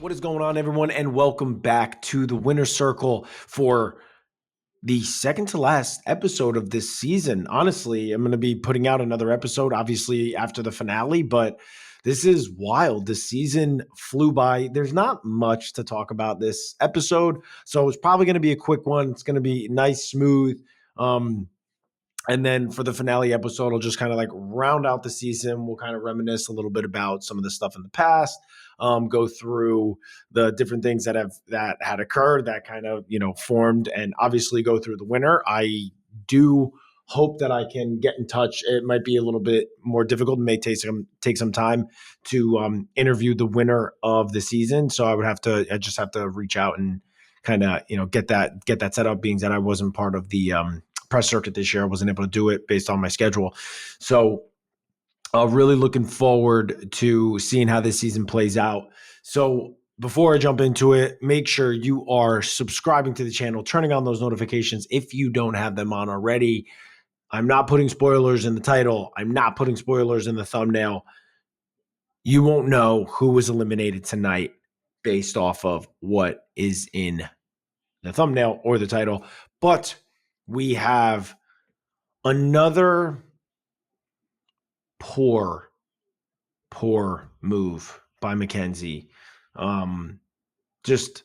What is going on, everyone, and welcome back to the Winner's Circle for the second to last episode of this season. Honestly, I'm going to be putting out another episode, obviously, after the finale, but this is wild. This season flew by. There's not much to talk about this episode, so it's probably going to be a quick one. It's going to be nice, smooth. And then for the finale episode, I'll just kind of like round out the season. We'll kind of reminisce a little bit about some of the stuff in the past, go through the different things that had occurred that kind of formed, and obviously go through the winner. I do hope that I can get in touch. It might be a little bit more difficult. It may take some time to interview the winner of the season. So I just have to reach out and kind of get that set up, being that I wasn't part of the press circuit this year. I wasn't able to do it based on my schedule. So really looking forward to seeing how this season plays out. So before I jump into it, make sure you are subscribing to the channel, turning on those notifications if you don't have them on already. I'm not putting spoilers in the title. I'm not putting spoilers in the thumbnail. You won't know who was eliminated tonight based off of what is in the thumbnail or the title. But we have another poor move by McKenzie. Just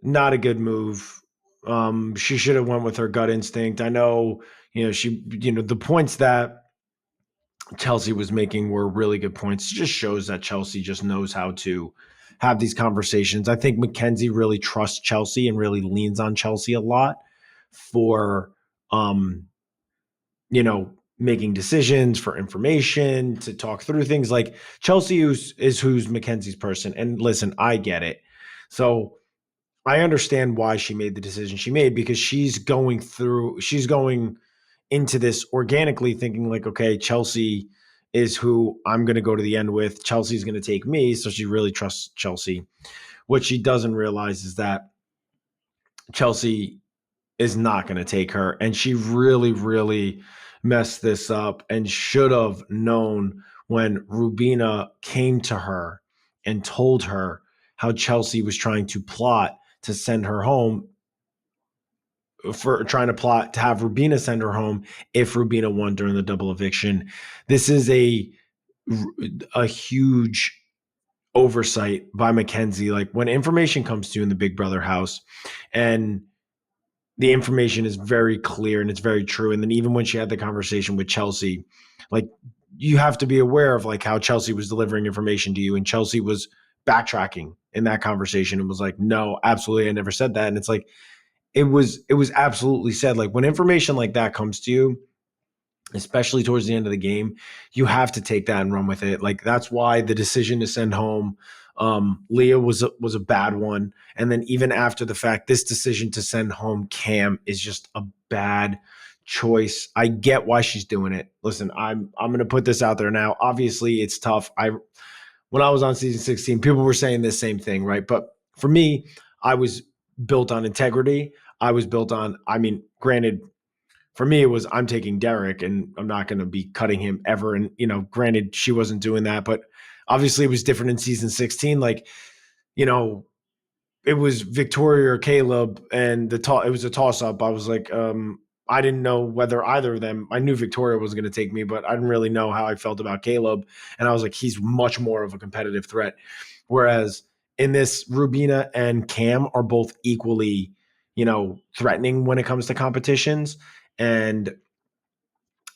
not a good move. She should have went with her gut instinct. I know, the points that Chelsea was making were really good points. It just shows that Chelsea just knows how to have these conversations. I think McKenzie really trusts Chelsea and really leans on Chelsea a lot for, making decisions, for information, to talk through things. Like Chelsea is who's McKenzie's person. And listen, I get it. So I understand why she made the decision she made, because she's going into this organically thinking like, okay, Chelsea is who I'm going to go to the end with. Chelsea's going to take me. So she really trusts Chelsea. What she doesn't realize is that Chelsea is not going to take her. And she really, really messed this up and should have known when Rubina came to her and told her how Chelsea was trying to plot to send her home, for trying to plot to have Rubina send her home if Rubina won during the double eviction. This is a huge oversight by McKenzie. Like when information comes to you in the Big Brother house and the information is very clear and it's very true. And then even when she had the conversation with Chelsea, like you have to be aware of like how Chelsea was delivering information to you. And Chelsea was backtracking in that conversation and was like, no, absolutely, I never said that. And it's like, it was absolutely said. Like when information like that comes to you, especially towards the end of the game, you have to take that and run with it. Like that's why the decision to send home Leah was a bad one. And then even after the fact, this decision to send home Cam is just a bad choice. I get why she's doing it. Listen, I'm going to put this out there now. Obviously, it's tough. When I was on season 16, people were saying this same thing, right? But for me, I was built on integrity. I was built on, granted, for me, it was I'm taking Derek and I'm not going to be cutting him ever. And, granted, she wasn't doing that, but obviously it was different in season 16. Like, it was Victoria or Caleb and it was a toss up. I was like, I didn't know whether either of them, I knew Victoria was going to take me, but I didn't really know how I felt about Caleb. And I was like, he's much more of a competitive threat. Whereas in this, Rubina and Cam are both equally, threatening when it comes to competitions. And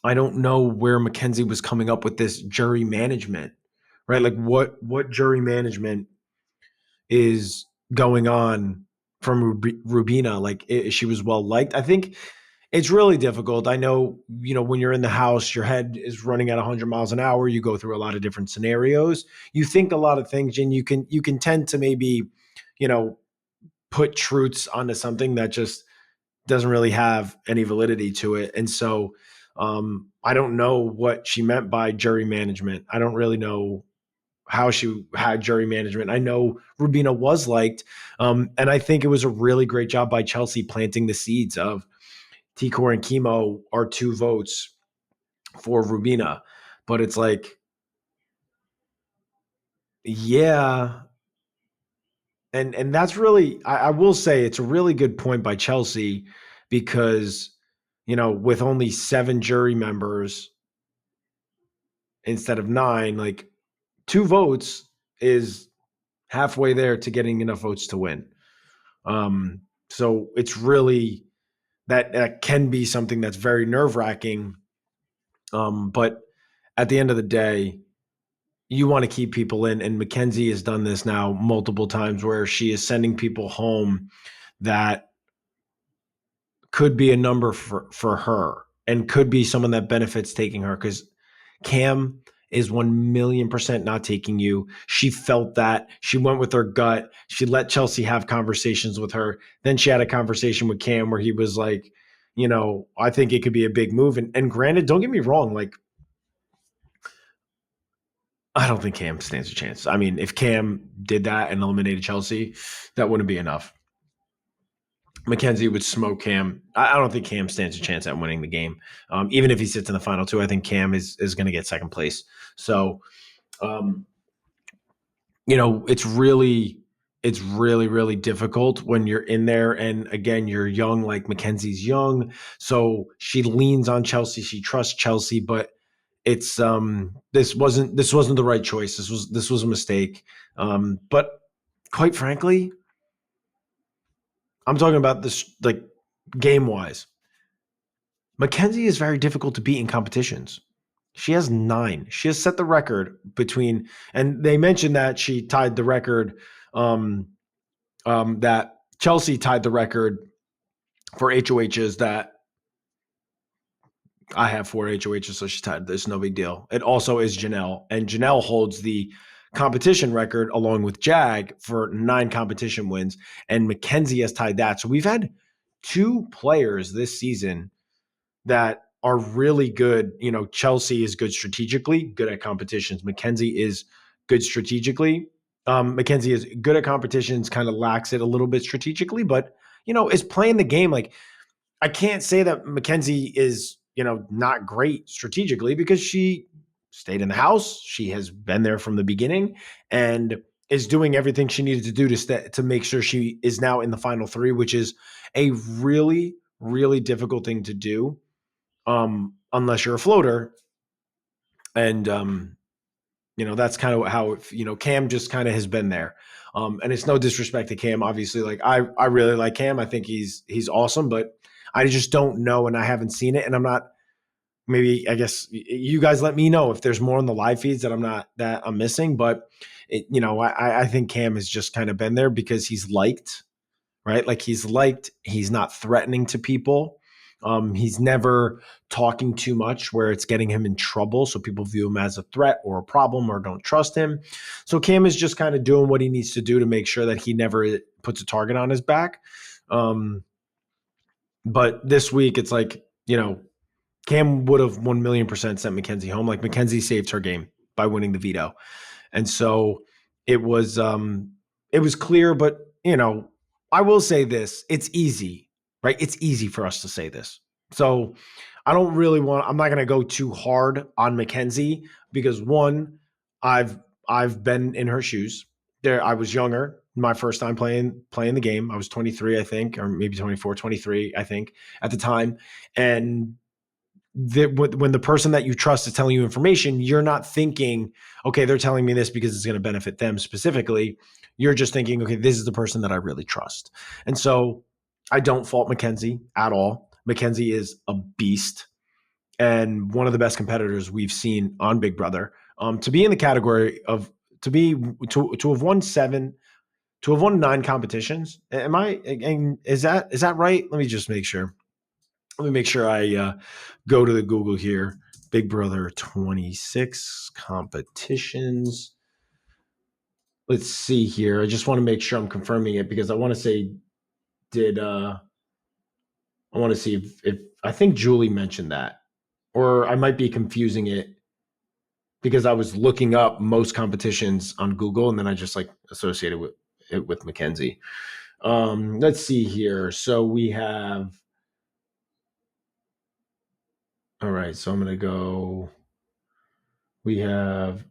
I don't know where McKenzie was coming up with this jury management, right? Like what jury management is going on from Rubina? Like she was well liked. I think it's really difficult. I know, when you're in the house, your head is running at 100 miles an hour. You go through a lot of different scenarios. You think a lot of things, and you can tend to maybe, put truths onto something that just doesn't really have any validity to it. And so I don't know what she meant by jury management. I don't really know how she had jury management. I know Rubina was liked. And I think it was a really great job by Chelsea planting the seeds of T-Core and Chemo are 2 votes for Rubina. But it's like, yeah, And that's really, I will say it's a really good point by Chelsea because, with only 7 jury members instead of 9, like 2 votes is halfway there to getting enough votes to win. So it's really that can be something that's very nerve wracking. But at the end of the day, you want to keep people in, and McKenzie has done this now multiple times where she is sending people home that could be a number for her and could be someone that benefits taking her, because Cam is 1,000,000% not taking you. She felt that. She went with her gut. She let Chelsea have conversations with her. Then she had a conversation with Cam where he was like, I think it could be a big move. And granted, don't get me wrong, like, I don't think Cam stands a chance. I mean, if Cam did that and eliminated Chelsea, that wouldn't be enough. McKenzie would smoke Cam. I don't think Cam stands a chance at winning the game. Even if he sits in the final 2, I think Cam is going to get second place. So, um, it's really difficult when you're in there. And again, you're young, like McKenzie's young. So she leans on Chelsea. She trusts Chelsea, but it's this wasn't the right choice. This was a mistake. But quite frankly, I'm talking about this like game wise. McKenzie is very difficult to beat in competitions. She has 9. She has set the record between, and they mentioned that she tied the record. That Chelsea tied the record for HOHs. That I have 4 HOHs, so she's tied. There's no big deal. It also is Janelle, and Janelle holds the competition record along with Jag for 9 competition wins, and McKenzie has tied that. So we've had 2 players this season that are really good. Chelsea is good strategically, good at competitions. McKenzie is good strategically. McKenzie is good at competitions, kind of lacks it a little bit strategically, but is playing the game. Like, I can't say that McKenzie is, not great strategically because she stayed in the house. She has been there from the beginning and is doing everything she needed to do to make sure she is now in the final 3, which is a really, really difficult thing to do, unless you're a floater. And that's kind of how Cam just kind of has been there. And it's no disrespect to Cam, obviously. Like, I really like Cam. I think he's awesome, but I just don't know, and I haven't seen it, and I'm not. Maybe, I guess you guys let me know if there's more in the live feeds that I'm missing. But I think Cam has just kind of been there because he's liked, right? Like, he's liked. He's not threatening to people. He's never talking too much where it's getting him in trouble. So people view him as a threat or a problem or don't trust him. So Cam is just kind of doing what he needs to do to make sure that he never puts a target on his back. But this week, it's like, Cam would have 1,000,000% sent McKenzie home. Like, McKenzie saved her game by winning the veto. And so it was clear, but I will say this, it's easy, right? It's easy for us to say this. So I'm not going to go too hard on McKenzie because, one, I've been in her shoes. There, I was younger, my first time playing the game. I was 23, I think, or maybe 24, 23, I think, at the time. And when the person that you trust is telling you information, you're not thinking, okay, they're telling me this because it's going to benefit them specifically. You're just thinking, okay, this is the person that I really trust. And so I don't fault McKenzie at all. McKenzie is a beast and one of the best competitors we've seen on Big Brother. To be in the category of to have won 7, to have won 9 competitions. Is that right? Let me just make sure. Let me make sure I go to the Google here. Big Brother 26 competitions. Let's see here. I just want to make sure I'm confirming it because I want to say, I want to see if I think Julie mentioned that, or I might be confusing it because I was looking up most competitions on Google and then I just like associated with it with McKenzie. Let's see here. So we have, all right. So I'm going to go, we have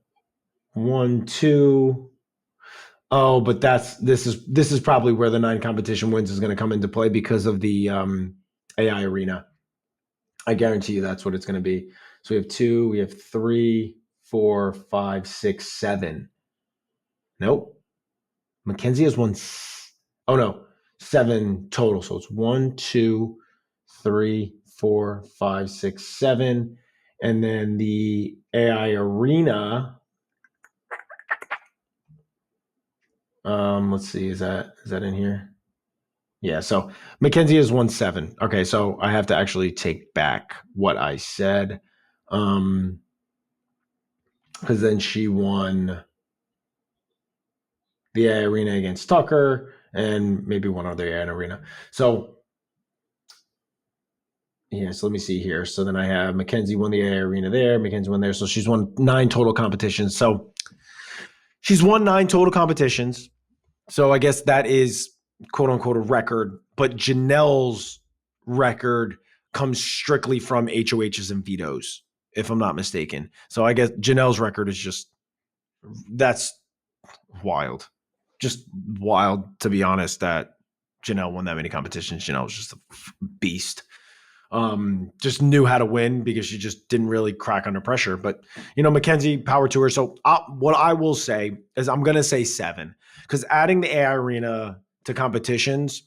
1, 2. Oh, but this is probably where the 9 competition wins is going to come into play because of the AI arena. I guarantee you that's what it's going to be. So we have 2, we have 3, 4, 5, 6, 7. Nope. McKenzie has one. Oh no, 7 total. So it's 1, 2, 3, 4, 5, 6, 7, and then the AI arena. Let's see, is that in here? Yeah. So McKenzie has won 7. Okay, so I have to actually take back what I said, because then she won the AI arena against Tucker and maybe one other AI arena. So yeah, so let me see here. So then I have McKenzie won the AI arena there, McKenzie won there. So she's won 9 total competitions. So she's won 9 total competitions. So I guess that is quote unquote a record. But Janelle's record comes strictly from HOHs and vetoes, if I'm not mistaken. So I guess Janelle's record is that's wild. Just wild, to be honest, that Janelle won that many competitions. Janelle was just a beast. Just knew how to win because she just didn't really crack under pressure. But McKenzie, power to her. So what I will say is I'm gonna say 7 because adding the AI arena to competitions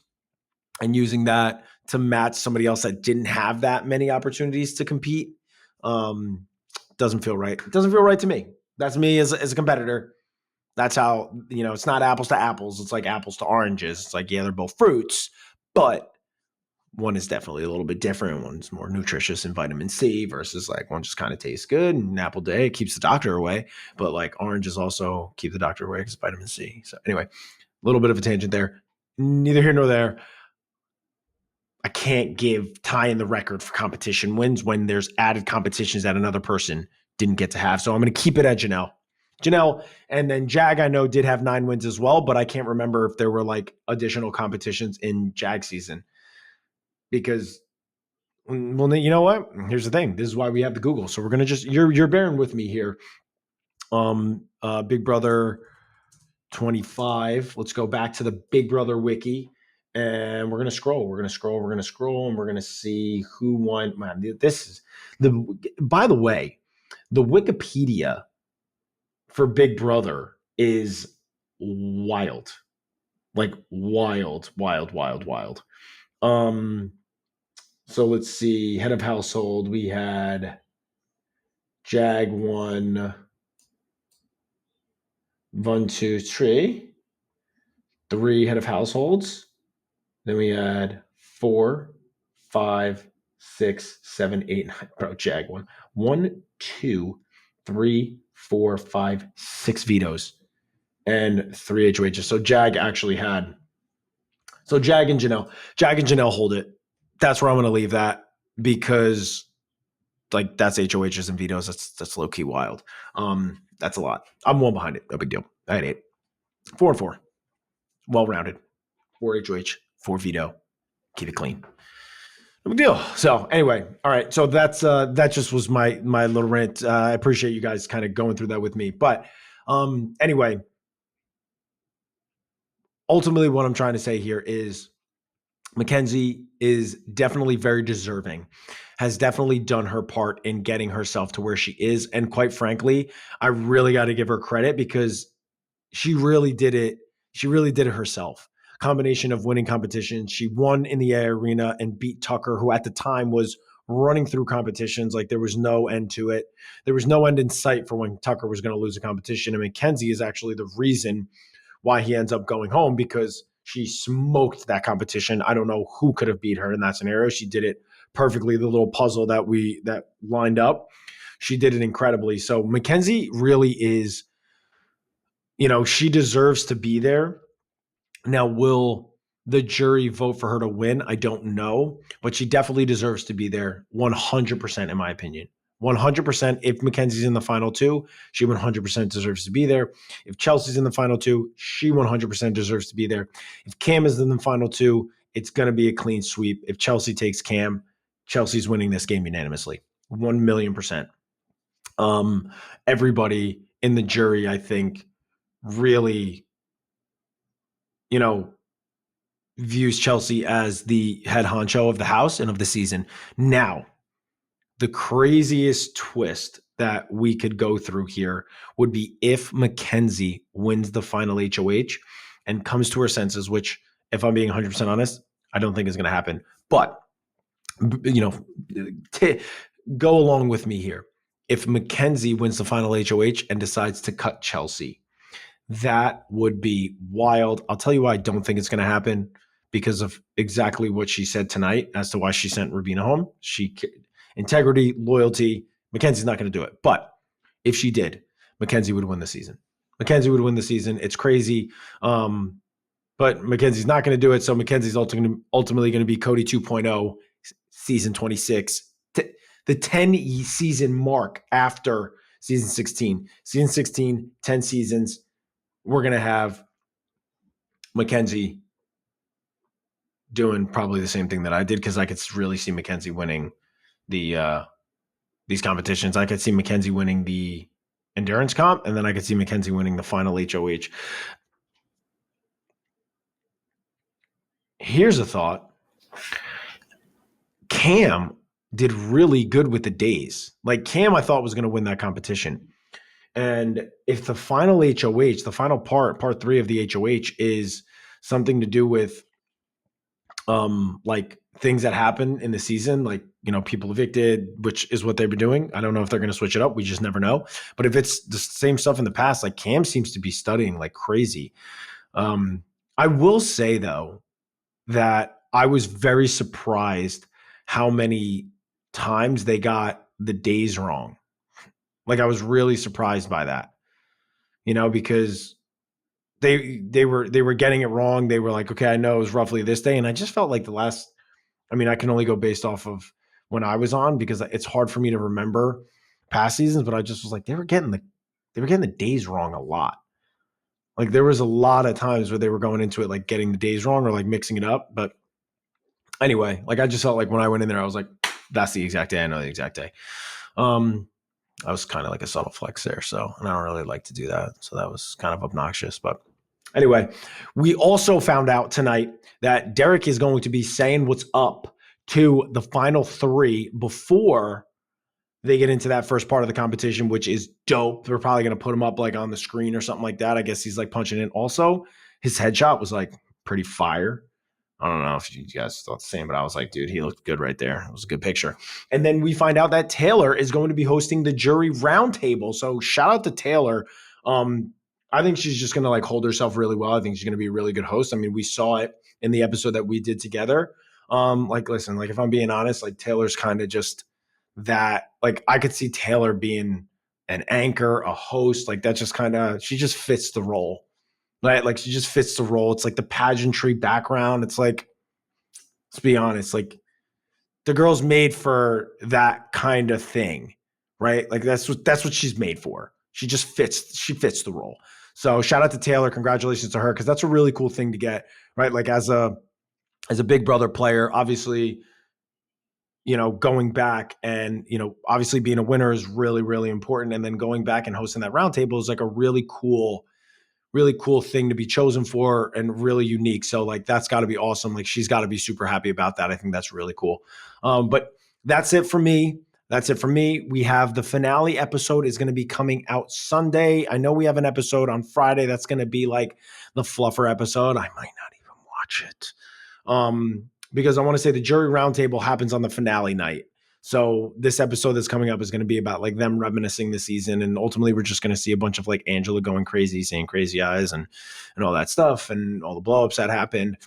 and using that to match somebody else that didn't have that many opportunities to compete doesn't feel right. It doesn't feel right to me. That's me as a competitor. That's how it's not apples to apples. It's like apples to oranges. It's like, yeah, they're both fruits, but one is definitely a little bit different. One's more nutritious in vitamin C versus like one just kind of tastes good. And apple day, it keeps the doctor away. But like oranges also keep the doctor away because vitamin C. So anyway, a little bit of a tangent there. Neither here nor there. I can't give tying the record for competition wins when there's added competitions that another person didn't get to have. So I'm going to keep it at Janelle. And then Jag, I know, did have 9 wins as well, but I can't remember if there were like additional competitions in Jag season because, well, you know what? Here's the thing. This is why we have the Google. So we're gonna you're bearing with me here. Big Brother 25. Let's go back to the Big Brother wiki, and we're gonna scroll. We're gonna scroll. We're gonna scroll, and we're gonna see who won. Man, this is the. By the way, the Wikipedia for Big Brother is wild, like wild, wild, wild, wild. So let's see. Head of household, we had Jag 1, 1, 2, 3. 3 head of households. Then we had 4, 5, 6, 7, 8, 9. Bro, Jag 1. 1, 2, 3, 4, 5, 6 vetoes and 3 HOHs. So Jag actually had. So Jag and Janelle hold it. That's where I'm going to leave that because like that's HOHs and vetoes. That's low key wild. That's a lot. I'm one behind it. No big deal. I had 8, 4 and 4. Well rounded. 4 HOH, 4 veto. Keep it clean. No big deal. So anyway, all right. So that just was my little rant. I appreciate you guys kind of going through that with me. But anyway, ultimately, what I'm trying to say here is McKenzie is definitely very deserving, has definitely done her part in getting herself to where she is. And quite frankly, I really got to give her credit because she really did it. She really did it herself. Combination of winning competitions. She won in the AI arena and beat Tucker, who at the time was running through competitions like there was no end to it. There was no end in sight for when Tucker was going to lose a competition. And McKenzie is actually the reason why he ends up going home because she smoked that competition. I don't know who could have beat her in that scenario. She did it perfectly. The little puzzle that lined up, she did it incredibly. So McKenzie really is, she deserves to be there. Now, will the jury vote for her to win? I don't know, but she definitely deserves to be there 100% in my opinion. 100%. If Mackenzie's in the final 2, she 100% deserves to be there. If Chelsea's in the final 2, she 100% deserves to be there. If Cam is in the final 2, it's going to be a clean sweep. If Chelsea takes Cam, Chelsea's winning this game unanimously. 1,000,000%. Everybody in the jury, I think, really you know, views Chelsea as the head honcho of the house and of the season. Now, the craziest twist that we could go through here would be if McKenzie wins the final HOH and comes to her senses, which, if I'm being 100% honest, I don't think is going to happen. But, you know, go along with me here. If McKenzie wins the final HOH and decides to cut Chelsea, that would be wild. I'll tell you why I don't think it's going to happen, because of exactly what she said tonight as to why she sent Rubina home. Integrity, loyalty. McKenzie's not going to do it. But if she did, McKenzie would win the season. McKenzie would win the season. It's crazy. But McKenzie's not going to do it. So McKenzie's ultimately going to be Cody 2.0, season 26. The 10-season mark after season 16. Season 16, 10 seasons. We're going to have McKenzie doing probably the same thing that I did, because I could really see McKenzie winning these competitions. I could see McKenzie winning the endurance comp, and then I could see McKenzie winning the final HOH. Here's a thought. Cam did really good with the days. Like, Cam, I thought, was going to win that competition. And if the final HOH, the final part 3 of the HOH, is something to do with like things that happen in the season, like, you know, people evicted, which is what they've been doing. I don't know if they're going to switch it up. We just never know. But if it's the same stuff in the past, like, Cam seems to be studying like crazy. I will say, though, that I was very surprised how many times they got the days wrong. Like, I was really surprised by that, you know, because they were getting it wrong. They were like, okay, I know it was roughly this day. And I just felt like I can only go based off of when I was on, because it's hard for me to remember past seasons, but I just was like, they were getting the days wrong a lot. Like, there was a lot of times where they were going into it, like, getting the days wrong or like mixing it up. But anyway, like, I just felt like when I went in there, I was like, that's the exact day. I know the exact day. I was kind of like a subtle flex there. So, and I don't really like to do that. So that was kind of obnoxious. But anyway, we also found out tonight that Derek is going to be saying what's up to the final 3 before they get into that first part of the competition, which is dope. They're probably going to put him up like on the screen or something like that. I guess he's like punching in. Also, his headshot was like pretty fire. I don't know if you guys thought the same, but I was like, dude, he looked good right there. It was a good picture. And then we find out that Taylor is going to be hosting the jury roundtable. So shout out to Taylor. I think she's just going to like hold herself really well. I think she's going to be a really good host. I mean, we saw it in the episode that we did together. Like, listen, like, if I'm being honest, like, Taylor's kind of just that. Like, I could see Taylor being an anchor, a host. Like, that just kind of, she just fits the role. Right? Like, she just fits the role. It's like the pageantry background. It's like, let's be honest, like, the girl's made for that kind of thing, right? Like, that's what she's made for. She fits the role. So shout out to Taylor. Congratulations to her, because that's a really cool thing to get, right? Like, as a Big Brother player, obviously, you know, going back and, you know, obviously being a winner is really, really important. And then going back and hosting that roundtable is like a really cool thing to be chosen for, and really unique. So, like, that's got to be awesome. Like, she's got to be super happy about that. I think that's really cool. But that's it for me. We have the finale episode is going to be coming out Sunday. I know we have an episode on Friday that's going to be like the fluffer episode. I might not even watch it. Because I want to say the jury roundtable happens on the finale night. So this episode that's coming up is going to be about like them reminiscing the season. And ultimately we're just going to see a bunch of like Angela going crazy, saying crazy eyes and all that stuff and all the blowups that happened.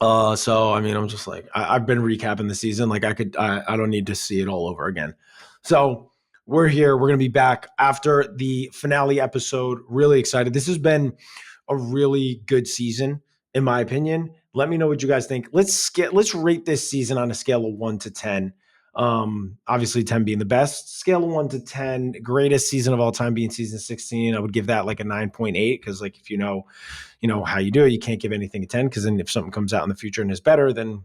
So, I mean, I'm just like, I've been recapping the season. Like, I don't need to see it all over again. So we're here. We're going to be back after the finale episode. Really excited. This has been a really good season, in my opinion. Let me know what you guys think. Let's rate this season on a scale of 1 to 10. Obviously 10 being the best. Scale of 1 to 10, greatest season of all time being season 16. I would give that like a 9.8, because, like, if you know how you do it, you can't give anything a 10, because then if something comes out in the future and is better, then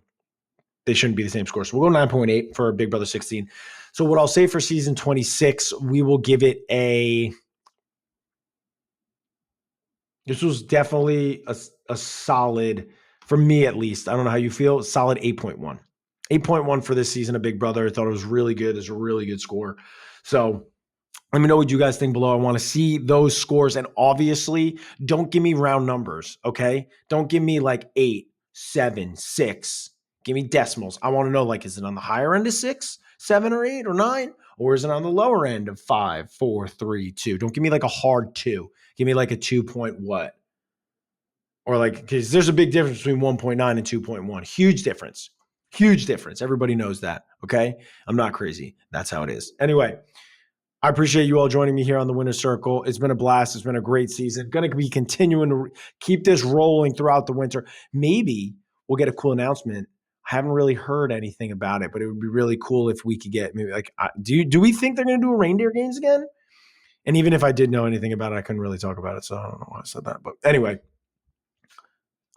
they shouldn't be the same score. So we'll go 9.8 for Big Brother 16. So what I'll say for season 26, we will give it this was definitely a solid, for me at least, I don't know how you feel, solid 8.1. 8.1 for this season of Big Brother. I thought it was really good. It's a really good score. So let me know what you guys think below. I want to see those scores. And obviously, don't give me round numbers, okay? Don't give me like 8, 7, 6. Give me decimals. I want to know, like, is it on the higher end of 6, 7, or 8, or 9? Or is it on the lower end of 5, 4, 3, 2? Don't give me like a hard 2. Give me like a 2 point what? Or like, because there's a big difference between 1.9 and 2.1. Huge difference. Huge difference. Everybody knows that, okay? I'm not crazy. That's how it is. Anyway, I appreciate you all joining me here on the Winner's Circle. It's been a blast. It's been a great season. Going to be continuing to keep this rolling throughout the winter. Maybe we'll get a cool announcement. I haven't really heard anything about it, but it would be really cool if we could get maybe like, do we think they're going to do a reindeer games again? And even if I did know anything about it, I couldn't really talk about it. So I don't know why I said that. But anyway,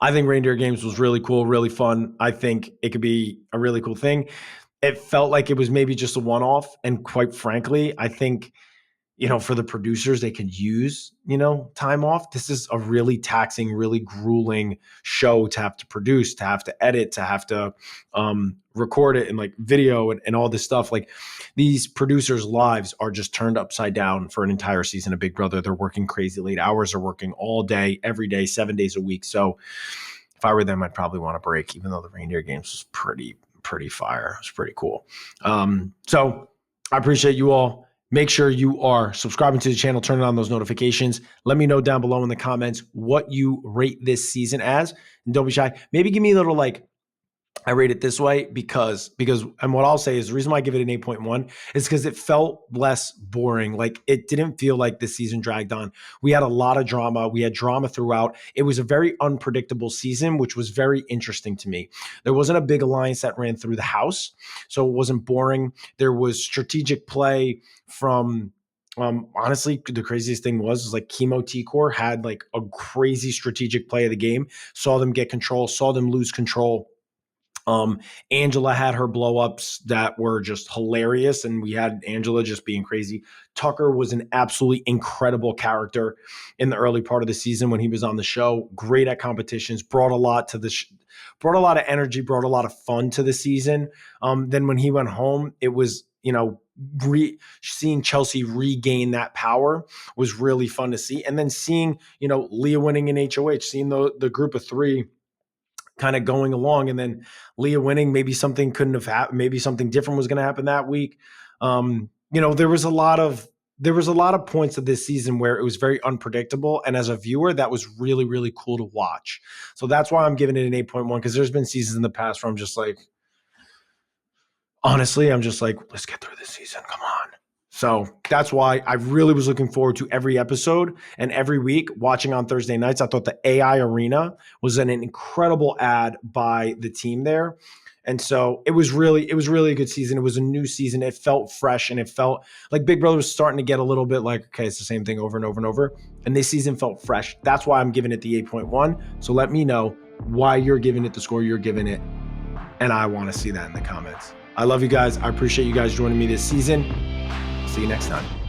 I think reindeer games was really cool, really fun. I think it could be a really cool thing. It felt like it was maybe just a one-off. And quite frankly, I think, for the producers, they could use, time off. This is a really taxing, really grueling show to have to produce, to have to edit, to have to record it and like video and all this stuff. Like these producers' lives are just turned upside down for an entire season of Big Brother. They're working crazy late hours. They're working all day, every day, 7 days a week. So if I were them, I'd probably want a break, even though the reindeer games was pretty fire. It was pretty cool. So I appreciate you all. Make sure you are subscribing to the channel, turning on those notifications. Let me know down below in the comments what you rate this season as. And don't be shy. Maybe give me a little I rate it this way because and what I'll say is the reason why I give it an 8.1 is because it felt less boring. Like it didn't feel like the season dragged on. We had a lot of drama. We had drama throughout. It was a very unpredictable season, which was very interesting to me. There wasn't a big alliance that ran through the house, so it wasn't boring. There was strategic play from honestly, the craziest thing was like Chemo T-Core had like a crazy strategic play of the game, saw them get control, saw them lose control. Angela had her blow-ups that were just hilarious, and we had Angela just being crazy. Tucker was an absolutely incredible character in the early part of the season when he was on the show. Great at competitions, brought a lot to brought a lot of energy, brought a lot of fun to the season. Then when he went home, it was, seeing Chelsea regain that power was really fun to see. And then seeing, Leah winning in HOH, seeing the group of 3 kind of going along, and then Leah winning, maybe something couldn't have happened. Maybe something different was going to happen that week. There was a lot of points of this season where it was very unpredictable. And as a viewer, that was really, really cool to watch. So that's why I'm giving it an 8.1, because there's been seasons in the past where I'm just like, honestly, let's get through this season. Come on. So that's why I really was looking forward to every episode and every week watching on Thursday nights. I thought the AI Arena was an incredible ad by the team there. And so it was really a good season. It was a new season. It felt fresh, and it felt like Big Brother was starting to get a little bit like, okay, it's the same thing over and over and over. And this season felt fresh. That's why I'm giving it the 8.1. So let me know why you're giving it the score you're giving it. And I want to see that in the comments. I love you guys. I appreciate you guys joining me this season. See you next time.